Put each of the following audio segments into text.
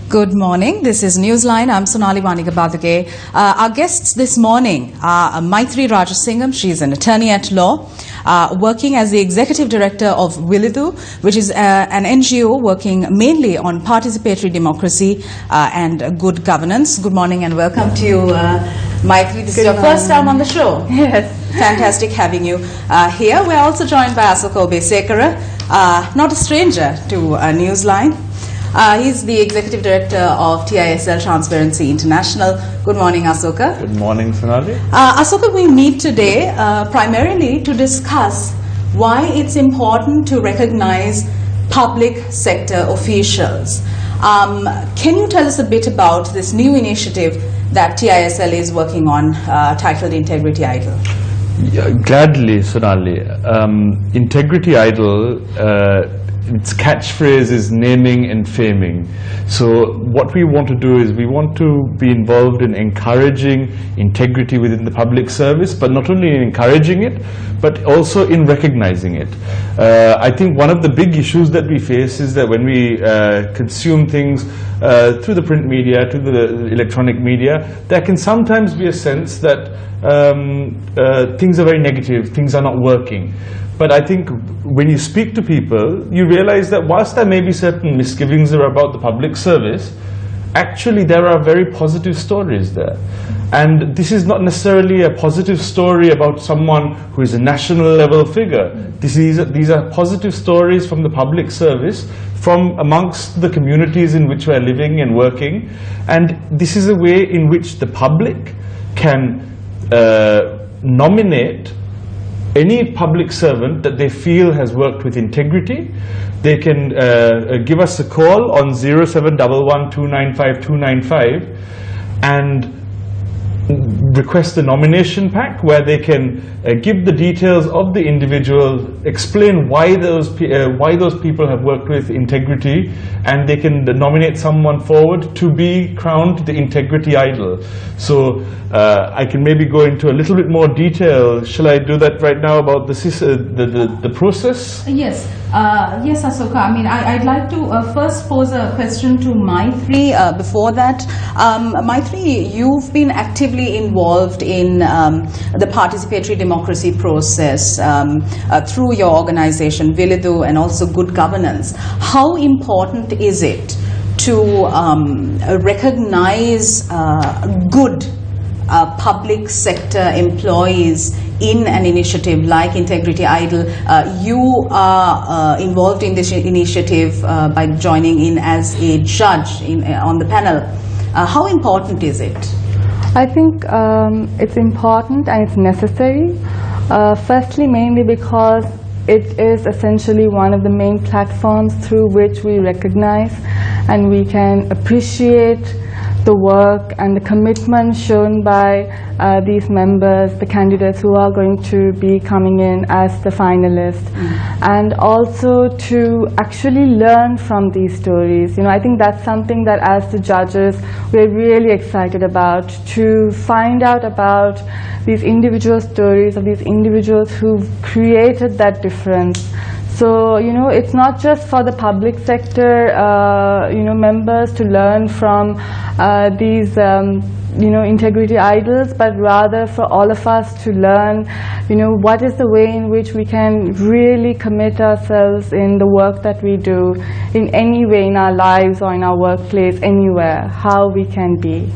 Good morning. This is Newsline. I'm Sonali Vanigabadage. Our guests this morning are Maithri Rajasingham. She's an attorney at law, working as the executive director of Vilidu, which is an NGO working mainly on participatory democracy and good governance. Good morning and welcome to you, Maithri. This is your first time on the show. Yes. Fantastic having you here. We're also joined by Asoka Obesekara, not a stranger to Newsline. He's the Executive Director of TISL Transparency International. Good morning, Asoka. Good morning, Sonali. Asoka, we meet today primarily to discuss why it's important to recognize public sector officials. Can you tell us a bit about this new initiative that TISL is working on, titled Integrity Idol? Yeah, gladly, Sonali. Integrity Idol, its catchphrase is naming and faming. So what we want to do is we want to be involved in encouraging integrity within the public service, but not only in encouraging it, but also in recognizing it. I think one of the big issues that we face is that when we consume things through the print media, to the electronic media, there can sometimes be a sense that things are very negative, things are not working. But I think when you speak to people, you realize that whilst there may be certain misgivings about the public service, actually there are very positive stories there. And this is not necessarily a positive story about someone who is a national level figure. These are positive stories from the public service, from amongst the communities in which we are living and working. And this is a way in which the public can nominate any public servant that they feel has worked with integrity. They can give us a call on 0711 295 295 and request a nomination pack where they can give the details of the individual, explain why those people have worked with integrity, and they can nominate someone forward to be crowned the Integrity Idol. So I can maybe go into a little bit more detail. Shall I do that right now about the process? Yes. Yes, Asoka. I mean, I'd like to first pose a question to Maithri. Before that, Maithri, you've been actively involved in the participatory democracy process through your organization, Vilidu, and also good governance. How important is it to recognize good public sector employees in an initiative like Integrity Idol? You are involved in this initiative by joining in as a judge on the panel. How important is it? I think it's important and it's necessary. Firstly, mainly because it is essentially one of the main platforms through which we recognize and we can appreciate the work and the commitment shown by these members, the candidates who are going to be coming in as the finalists, and also to actually learn from these stories. You know, I think that's something that as the judges we're really excited about, to find out about these individual stories of these individuals who've created that difference. So, you know, it's not just for the public sector, you know, members to learn from these, you know, integrity idols, but rather for all of us to learn, you know, what is the way in which we can really commit ourselves in the work that we do, in any way in our lives or in our workplace, anywhere, how we can be.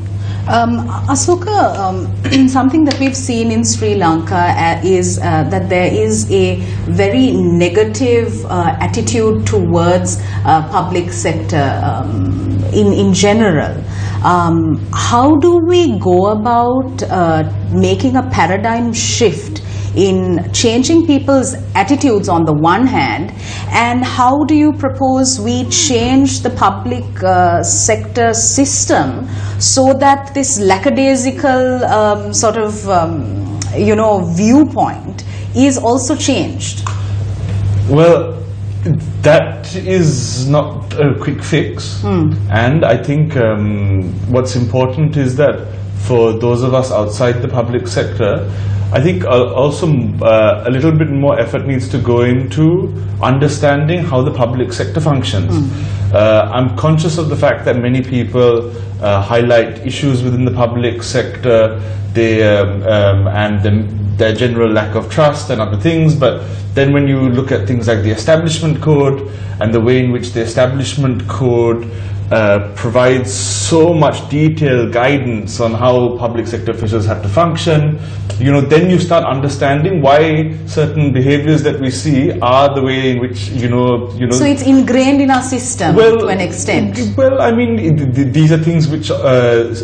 Asoka, something that we've seen in Sri Lanka is that there is a very negative attitude towards public sector in general. How do we go about making a paradigm shift in changing people's attitudes on the one hand, and how do you propose we change the public sector system so that this lackadaisical sort of you know, viewpoint is also changed? Well, that is not a quick fix, and I think what's important is that for those of us outside the public sector, I think also a little bit more effort needs to go into understanding how the public sector functions. I'm conscious of the fact that many people highlight issues within the public sector, their general lack of trust and other things, but then when you look at things like the Establishment Code and the way in which the Establishment Code provides so much detailed guidance on how public sector officials have to function, then you start understanding why certain behaviors that we see are the way in which, So it's ingrained in our system to an extent. Well, I mean, these are things which,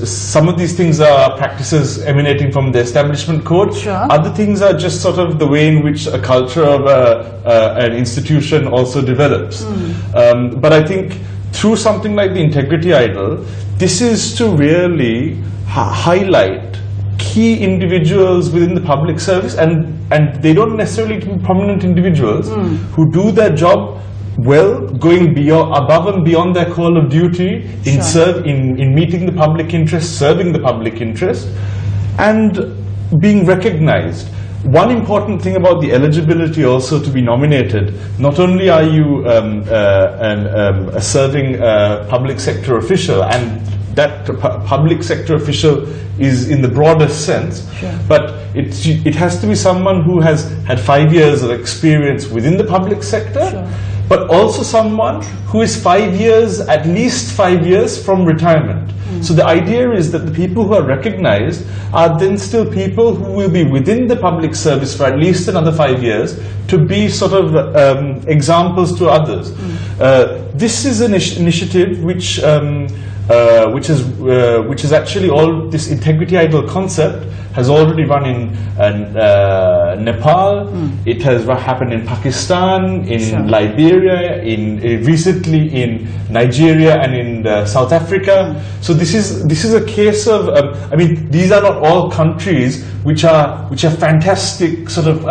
some of these things are practices emanating from the Establishment Code. Sure. Other things are just sort of the way in which a culture of an institution also develops. But I think through something like the Integrity Idol, this is to really highlight key individuals within the public service, and they don't necessarily be prominent individuals who do their job well, going above and beyond their call of duty in meeting the public interest, serving the public interest, and being recognized. One important thing about the eligibility also to be nominated, not only are you a serving public sector official, and that public sector official is in the broadest sense, but it has to be someone who has had 5 years of experience within the public sector, but also someone who is at least 5 years from retirement. So the idea is that the people who are recognized are then still people who will be within the public service for at least another 5 years to be sort of examples to others. This is an initiative which is actually this Integrity Idol concept has already run in Nepal. It has happened in Pakistan, in Liberia, recently in Nigeria and in South Africa. So this is a case of I mean, these are not all countries which are fantastic sort of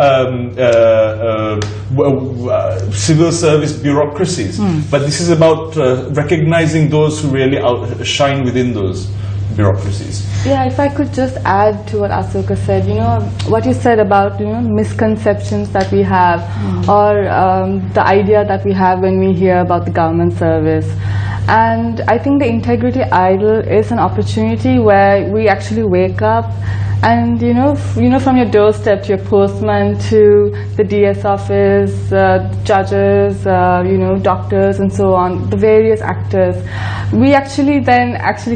civil service bureaucracies, but this is about recognizing those who really shine within those bureaucracies. Yeah, if I could just add to what Asoka said, what you said about misconceptions that we have, or the idea that we have when we hear about the government service. And I think the Integrity Idol is an opportunity where we actually wake up and from your doorstep to your postman to the DS office, judges, doctors and so on, the various actors, we actually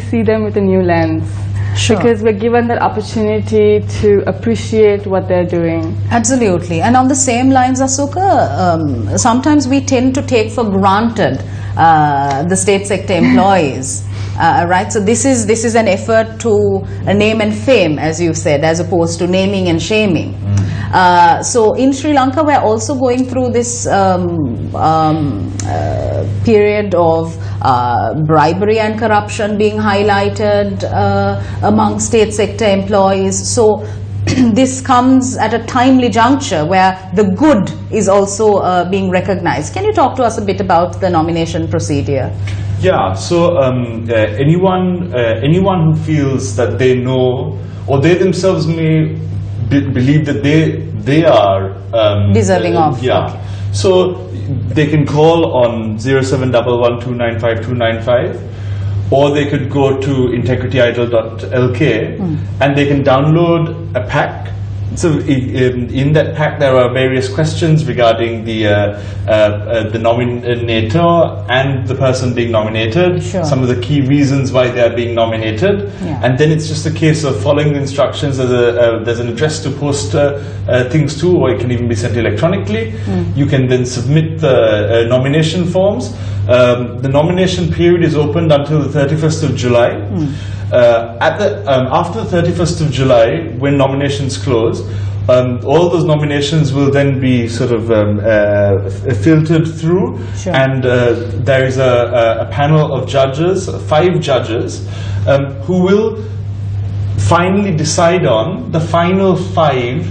see them with a new lens. Because we're given that opportunity to appreciate what they're doing. Absolutely. And on the same lines, Asoka, sometimes we tend to take for granted the state sector employees. Right, so this is an effort to name and fame, as you said, as opposed to naming and shaming. So in Sri Lanka, we're also going through this period of bribery and corruption being highlighted among state sector employees. So this comes at a timely juncture where the good is also being recognized. Can you talk to us a bit about the nomination procedure? Yeah, so anyone who feels that they know, or they themselves may believe that they are deserving of. Yeah, okay. So they can call on 0711295295, or they could go to integrityidol.lk and they can download a pack. So in that pack there are various questions regarding the nominator and the person being nominated, some of the key reasons why they are being nominated, and then it's just a case of following the instructions. There's an address to post things to, or it can even be sent electronically. You can then submit the nomination forms. The nomination period is opened until the 31st of July. After the 31st of July, when nominations close, all those nominations will then be sort of filtered through, and there is a panel of judges, 5 judges, who will finally decide on the final 5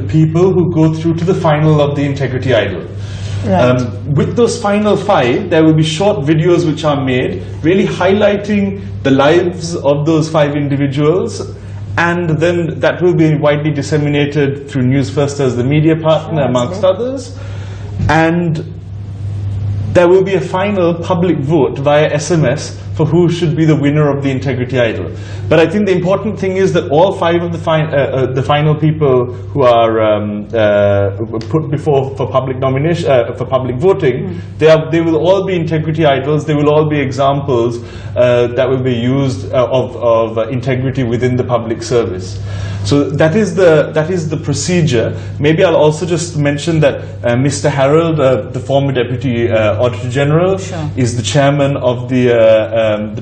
people who go through to the final of the Integrity Idol. Right. With those final 5, there will be short videos which are made, really highlighting the lives of those 5 individuals, and then that will be widely disseminated through Newsfirst as the media partner, amongst others. And there will be a final public vote via SMS for who should be the winner of the Integrity Idol. But I think the important thing is that all 5 of the final people who are put before for public nomination, for public voting, they will all be Integrity Idols. They will all be examples that will be used of integrity within the public service. So that is the procedure. Maybe I'll also just mention that Mr. Harold, the former Deputy Auditor General, is the chairman of the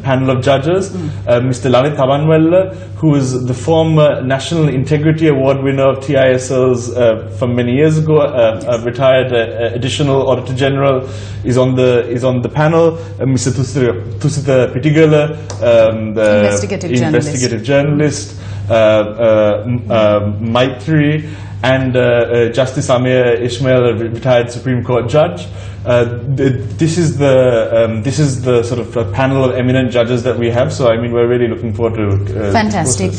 panel of judges. Mr. Lanit Tabanwella, who is the former National Integrity Award winner of TISL's from many years ago, retired additional Auditor General, is on the panel. Mr. Tusita Pitigala, the investigative journalist. Maitri, and Justice Amir Ismail, a retired Supreme Court judge. This is the sort of panel of eminent judges that we have. So I mean, we're really looking forward to. Fantastic.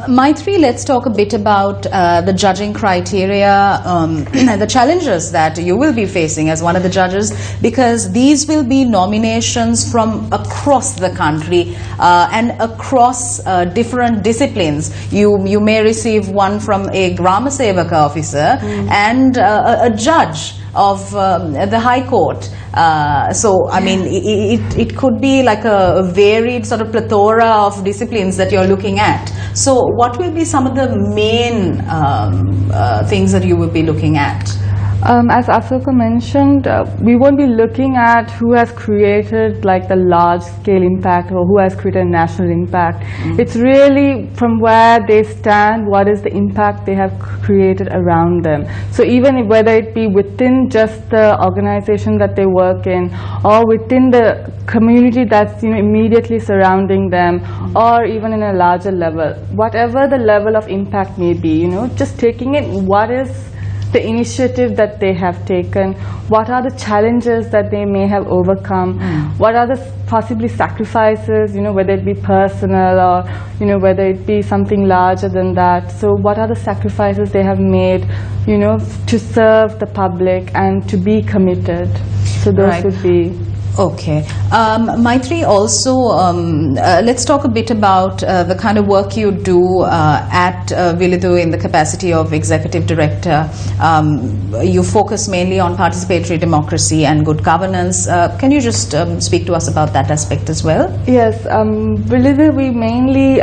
Maitri, let's talk a bit about the judging criteria and the challenges that you will be facing as one of the judges, because these will be nominations from across the country and across different disciplines. You may receive one from a Grama Sevaka officer and a judge of the High Court. So, I mean, it could be like a varied sort of plethora of disciplines that you're looking at. So, what will be some of the main things that you will be looking at? As Asoka mentioned, we won't be looking at who has created like the large-scale impact or who has created a national impact. It's really from where they stand, what is the impact they have created around them. So even whether it be within just the organization that they work in, or within the community that's immediately surrounding them, or even in a larger level, whatever the level of impact may be, just taking it, what is the initiative that they have taken, what are the challenges that they may have overcome, what are the possibly sacrifices, whether it be personal or whether it be something larger than that. So what are the sacrifices they have made, to serve the public and to be committed. So those would be. Okay. Maitri, also, let's talk a bit about the kind of work you do at Vilidu in the capacity of Executive Director. You focus mainly on participatory democracy and good governance. Can you just speak to us about that aspect as well? Yes. Vilidu, we mainly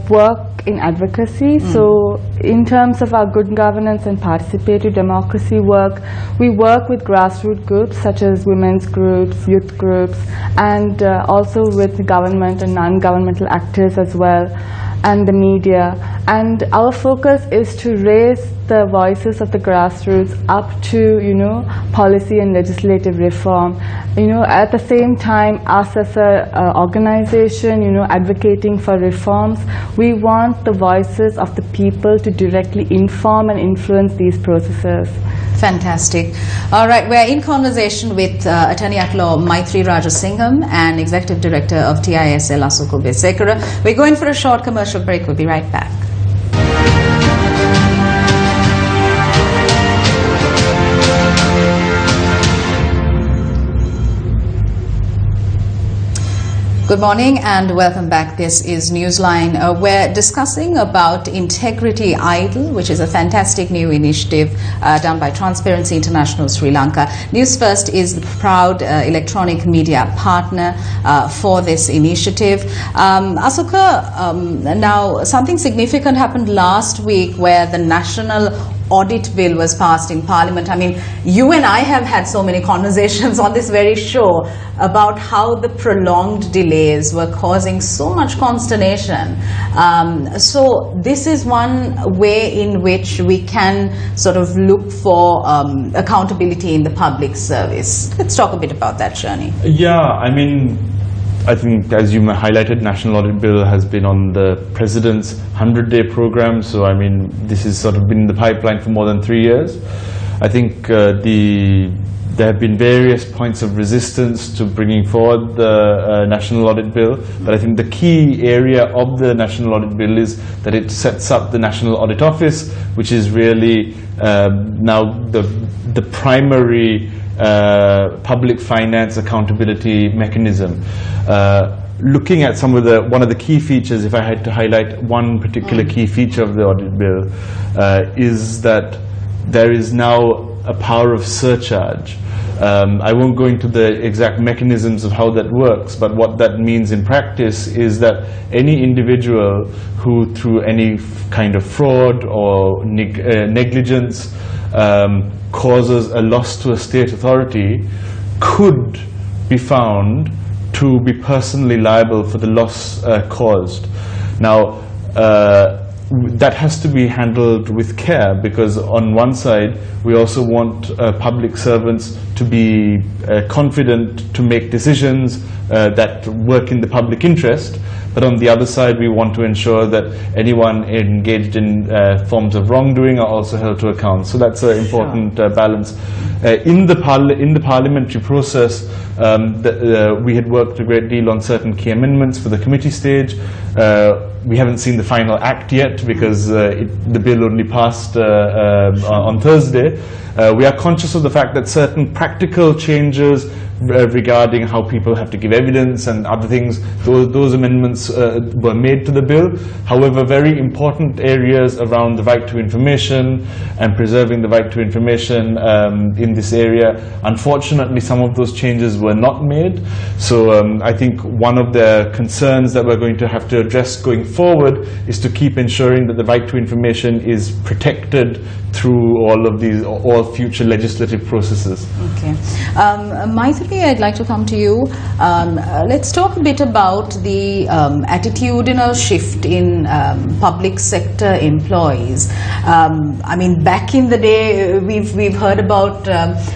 work in advocacy. So in terms of our good governance and participatory democracy work, we work with grassroots groups such as women's groups, youth groups, and also with government and non-governmental actors as well, and the media. And our focus is to raise the voices of the grassroots up to policy and legislative reform. At the same time, us as a organization, advocating for reforms, we want the voices of the people to directly inform and influence these processes. Fantastic. All right, we're in conversation with Attorney at Law Maitri Rajasingham and Executive Director of TISL Asuku Besekara. We're going for a short commercial break. We'll be right back. Good morning and welcome back. This is Newsline. We're discussing about Integrity Idol, which is a fantastic new initiative done by Transparency International Sri Lanka. Newsfirst is the proud electronic media partner for this initiative. Asuka, now something significant happened last week where the National Audit Bill was passed in Parliament. I mean, you and I have had so many conversations on this very show about how the prolonged delays were causing so much consternation. So this is one way in which we can sort of look for accountability in the public service. Let's talk a bit about that, Shani. Yeah, I mean, I think, as you highlighted, National Audit Bill has been on the President's 100-day program. So, I mean, this has sort of been in the pipeline for more than 3 years. I think the There have been various points of resistance to bringing forward the National Audit Bill, but I think the key area of the National Audit Bill is that it sets up the National Audit Office, which is really now the primary public finance accountability mechanism. Looking at one of the key features, if I had to highlight one particular key feature of the audit bill, is that there is now a power of surcharge. I won't go into the exact mechanisms of how that works, but what that means in practice is that any individual who, through any kind of fraud or negligence, causes a loss to a state authority could be found to be personally liable for the loss caused. Now, that has to be handled with care, because on one side we also want public servants to be confident to make decisions that work in the public interest, but on the other side we want to ensure that anyone engaged in forms of wrongdoing are also held to account. So that's an important balance. In the parliamentary process, we had worked a great deal on certain key amendments for the committee stage. We haven't seen the final act yet, because the bill only passed on Thursday. We are conscious of the fact that certain practical changes regarding how people have to give evidence and other things, those amendments were made to the bill. However, very important areas around the right to information and preserving the right to information in this area, unfortunately some of those changes were not made. So I think one of the concerns that we're going to have to address going forward is to keep ensuring that the right to information is protected through all future legislative processes. Okay. Maithili, I'd like to come to you. Let's talk a bit about the attitudinal shift in public sector employees. I mean, back in the day, we've heard about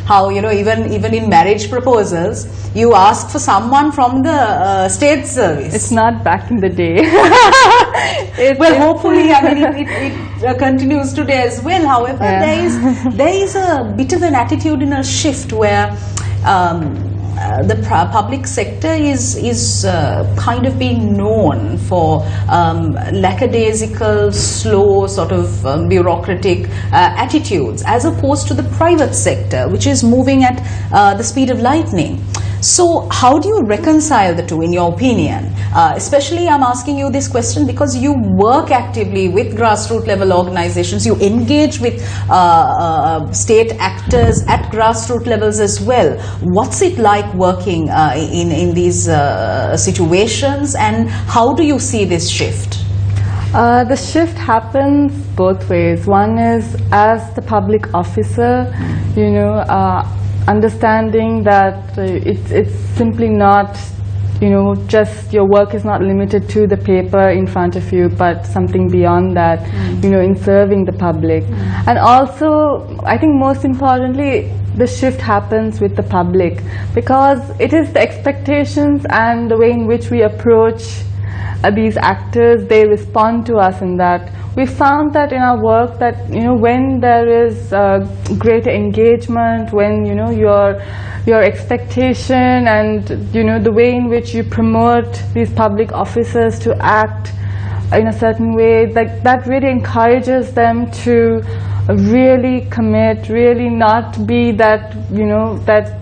how, you know, even in marriage proposals, you ask for someone from the state service. It's not back in the day. Hopefully, I mean, it continues today as well. However, there is a bit of an attitudinal shift where the public sector is kind of being known for lackadaisical, slow, sort of bureaucratic attitudes, as opposed to the private sector, which is moving at the speed of lightning. So how do you reconcile the two, in your opinion? Especially, I'm asking you this question because you work actively with grassroots level organizations. You engage with state actors at grassroots levels as well. What's it like working in these situations, and how do you see this shift? The shift happens both ways. One is as the public officer, you know, understanding that it's simply not, you know, just your work is not limited to the paper in front of you, but something beyond that, you know, in serving the public. And also, I think most importantly, the shift happens with the public, because it is the expectations and the way in which we approach these actors, they respond to us in that. We found that in our work that, you know, when there is greater engagement, when, you know, your expectation and, you know, the way in which you promote these public officers to act in a certain way, that really encourages them to really commit, really not be that, you know, that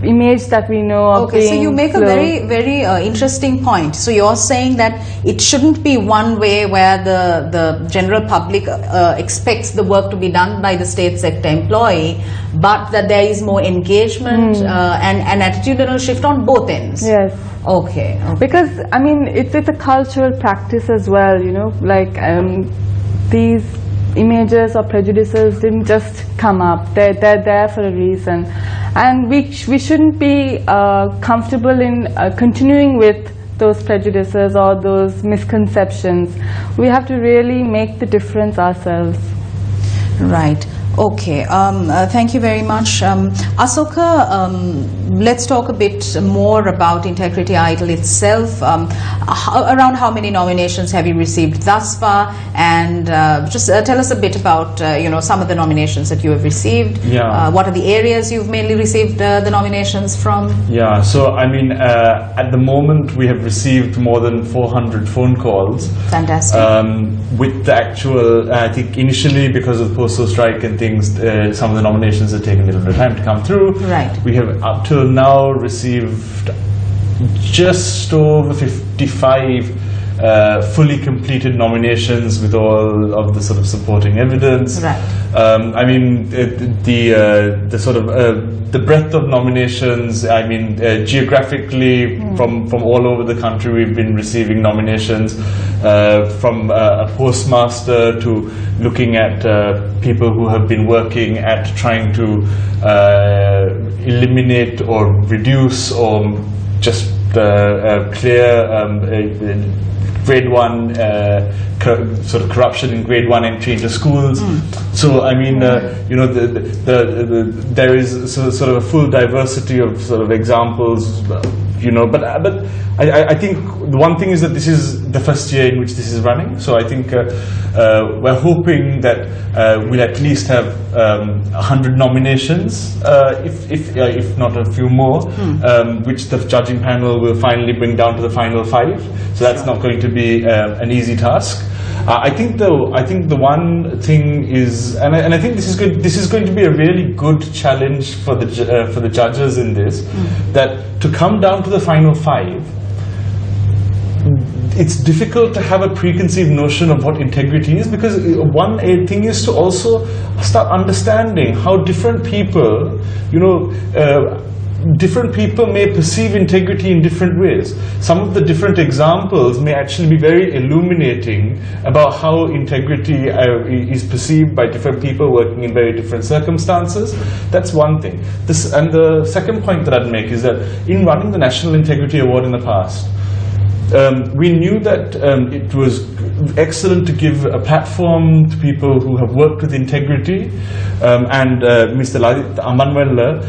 image that we know of. Okay, so you make a very, very interesting point. So you're saying that it shouldn't be one way where the general public expects the work to be done by the state sector employee, but that there is more engagement and attitudinal shift on both ends. Yes. Okay. Because, I mean, it's a cultural practice as well, you know, like these images or prejudices didn't just come up. They're there for a reason, and we shouldn't be comfortable in continuing with those prejudices or those misconceptions. We have to really make the difference ourselves. Right. Okay, thank you very much. Asoka, let's talk a bit more about Integrity Idol itself. Around how many nominations have you received thus far? And just tell us a bit about some of the nominations that you have received. Yeah. What are the areas you've mainly received the nominations from? Yeah, so I mean, at the moment we have received more than 400 phone calls. Fantastic. With the actual, I think initially because of the postal strike and things, some of the nominations have taken a little bit of time to come through. Right. We have up till now received just over 55 fully completed nominations with all of the sort of supporting evidence. Right. I mean, the sort of the breadth of nominations. I mean, geographically, from all over the country, we've been receiving nominations from a postmaster to looking at people who have been working at trying to eliminate or reduce or just clear grade 1 sort of corruption in grade 1 entry into schools. So I mean, there is sort of a full diversity of sort of examples, but I think the one thing is that this is the first year in which this is running. So I think we're hoping that we'll at least have 100 nominations, if not a few more, which the judging panel will finally bring down to the final 5. So that's not going to be an easy task. I think the one thing is, and I think this is good. This is going to be a really good challenge for the judges in this, that to come down to the final 5. It's difficult to have a preconceived notion of what integrity is, because one thing is to also start understanding how different people, different people may perceive integrity in different ways. Some of the different examples may actually be very illuminating about how integrity is perceived by different people working in very different circumstances. That's one thing. And the second point that I'd make is that in running the National Integrity Award in the past, we knew that it was excellent to give a platform to people who have worked with integrity, and Mr. Ladith Amanwella,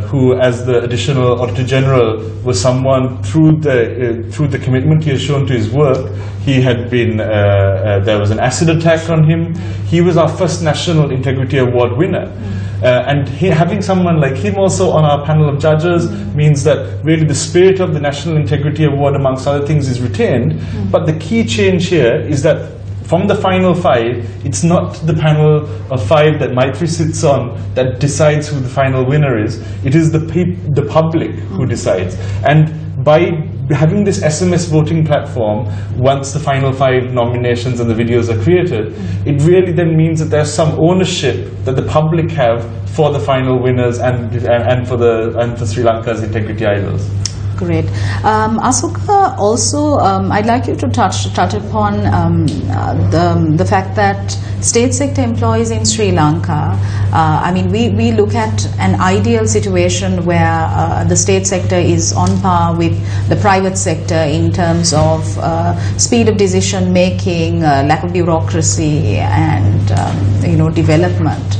who as the Additional Auditor General was someone through the commitment he has shown to his work. He had been, there was an acid attack on him. He was our first National Integrity Award winner. And having someone like him also on our panel of judges means that really the spirit of the National Integrity Award, amongst other things, is retained. But the key change here is that from the final 5, it's not the panel of 5 that Maitri sits on that decides who the final winner is. It is the public who decides. And by having this SMS voting platform, once the final 5 nominations and the videos are created, it really then means that there's some ownership that the public have for the final winners and for Sri Lanka's Integrity Idols. Great. Asoka, also, I'd like you to touch upon the fact that state sector employees in Sri Lanka, I mean, we look at an ideal situation where the state sector is on par with the private sector in terms of speed of decision making, lack of bureaucracy, and development.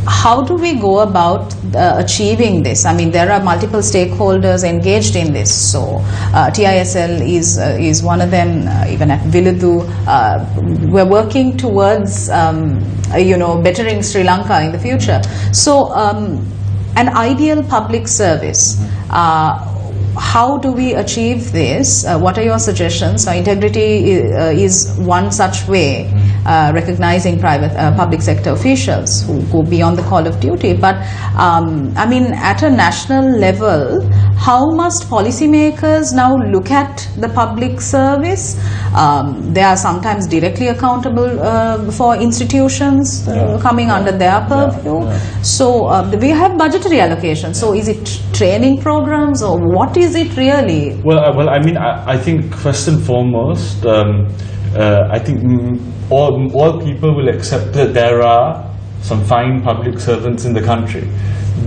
How do we go about achieving this? I mean, there are multiple stakeholders engaged in this. So TISL is one of them. Even at Viludu, we're working towards bettering Sri Lanka in the future. So an ideal public service. How do we achieve this? What are your suggestions? Integrity is one such way, recognizing public sector officials who go beyond the call of duty. But I mean, at a national level, how must policymakers now look at the public service? They are sometimes directly accountable for institutions coming under their purview. So we have budgetary allocation. So is it training programs, or what is it really? Well, I mean, I think first and foremost, I think all people will accept that there are some fine public servants in the country.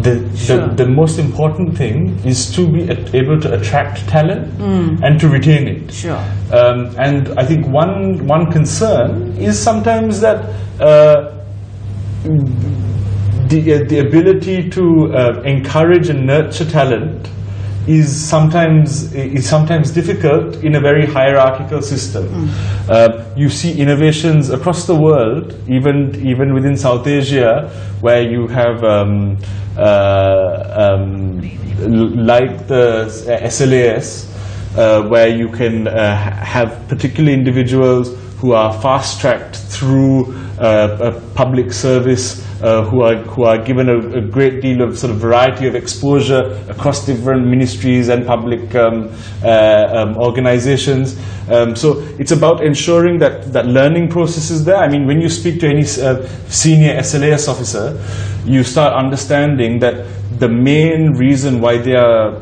The most important thing is to be able to attract talent and to retain it. Sure. And I think one concern is sometimes that the ability to encourage and nurture talent is sometimes difficult in a very hierarchical system. You see innovations across the world, even within South Asia, where you have like the SLAS, where you can have particular individuals who are fast-tracked through a public service, who are given a great deal of sort of variety of exposure across different ministries and public organizations. So it's about ensuring that learning process is there. I mean, when you speak to any senior SLAS officer, you start understanding that the main reason why they are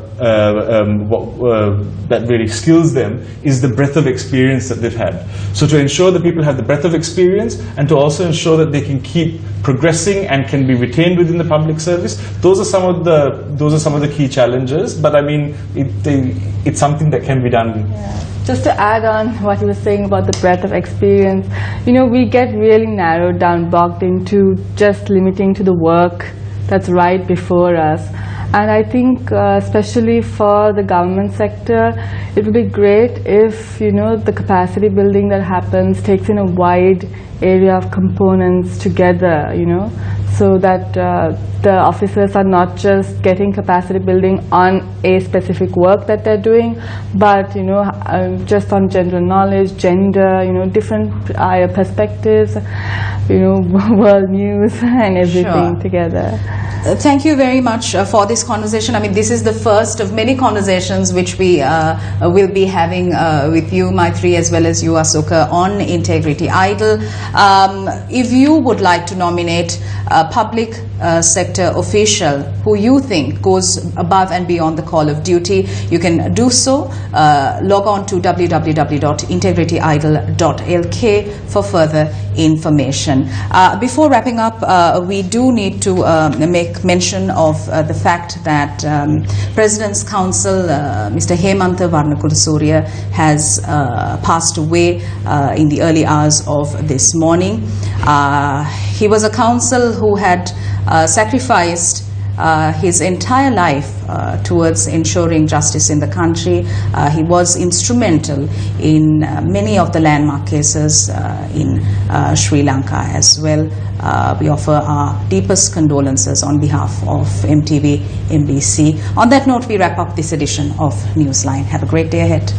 that really skills them is the breadth of experience that they've had. So to ensure that people have the breadth of experience, and to also ensure that they can keep progressing and can be retained within the public service, those are some of the key challenges. But I mean, it's something that can be done. Yeah. Just to add on what you were saying about the breadth of experience, we get really narrowed down, bogged into just limiting to the work that's right before us. And I think especially for the government sector, it would be great if the capacity building that happens takes in a wide area of components together, so that the officers are not just getting capacity building on a specific work that they're doing, but just on general knowledge, gender, different perspectives, world news and everything together. Thank you very much for this conversation. I mean, this is the first of many conversations which we will be having with you, Maitri, as well as you, Asoka, on Integrity Idol. If you would like to nominate a public sector official who you think goes above and beyond the call of duty, you can do so. Log on to www.integrityidol.lk for further information. Before wrapping up, we do need to make mention of the fact that President's Counsel, Mr. Hemantha Varnakudasurya, has passed away in the early hours of this morning. He was a counsel who had sacrificed his entire life towards ensuring justice in the country. He was instrumental in many of the landmark cases in Sri Lanka as well. We offer our deepest condolences on behalf of MTV, MBC. On that note, we wrap up this edition of Newsline. Have a great day ahead.